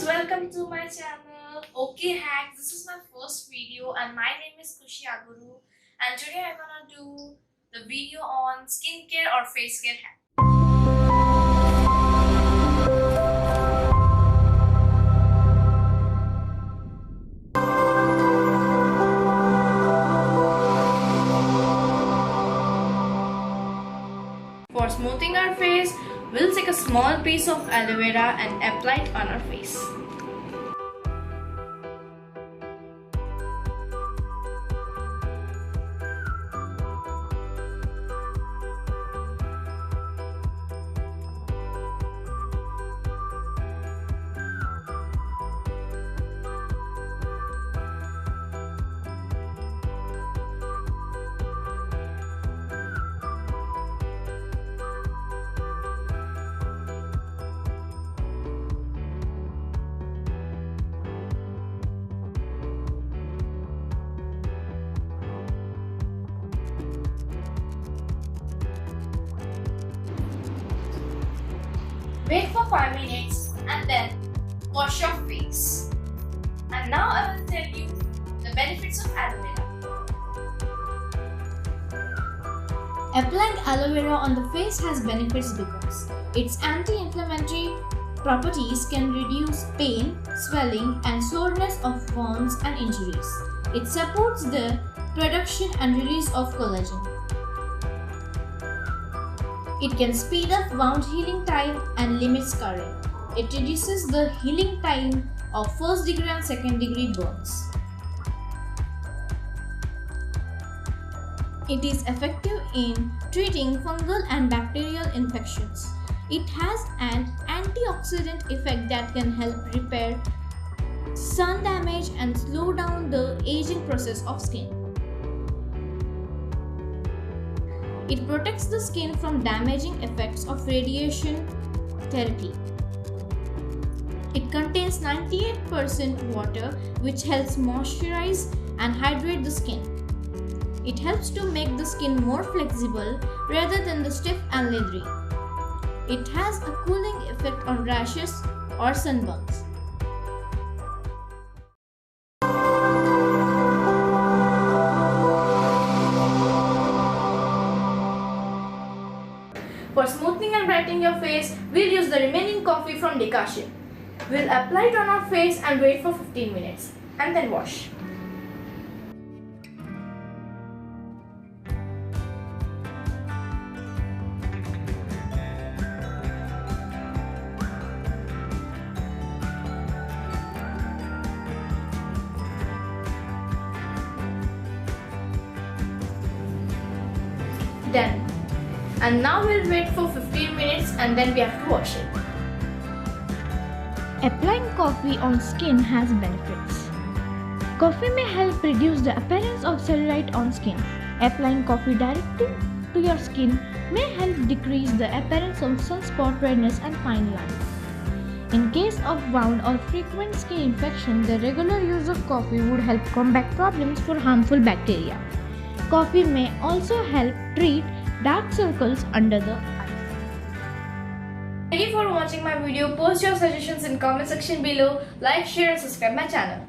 guys, welcome to my channel. Okay hacks, this is my first video and my name is Guru and today I'm gonna do the video on skincare or face care hack. For smoothing our face, we'll take a small piece of aloe vera and apply it on our face. Wait for 5 minutes and then wash your face. And now I will tell you the benefits of aloe vera. Applying aloe vera on the face has benefits because its anti-inflammatory properties can reduce pain, swelling, and soreness of wounds and injuries. It supports the production and release of collagen. It can speed up wound healing time and limit scarring. It reduces the healing time of first degree and second degree burns. It is effective in treating fungal and bacterial infections. It has an antioxidant effect that can help repair sun damage and slow down the aging process of skin. It protects the skin from damaging effects of radiation therapy. It contains 98% water, which helps moisturize and hydrate the skin. It helps to make the skin more flexible rather than the stiff and leathery. It has a cooling effect on rashes or sunburns. For smoothing and brightening your face, we'll use the remaining coffee from decoction. We'll apply it on our face and wait for 15 minutes and then wash. Done. And now we'll wait for 15 minutes and then we have to wash it. Applying coffee on skin has benefits. Coffee may help reduce the appearance of cellulite on skin. Applying coffee directly to your skin may help decrease the appearance of sunspot, redness, and fine lines. In case of wound or frequent skin infection, the regular use of coffee would help combat problems for harmful bacteria. Coffee may also help treat dark circles under the eyes. Thank you for watching my video. Post your suggestions in comment section below. Like, share and subscribe my channel.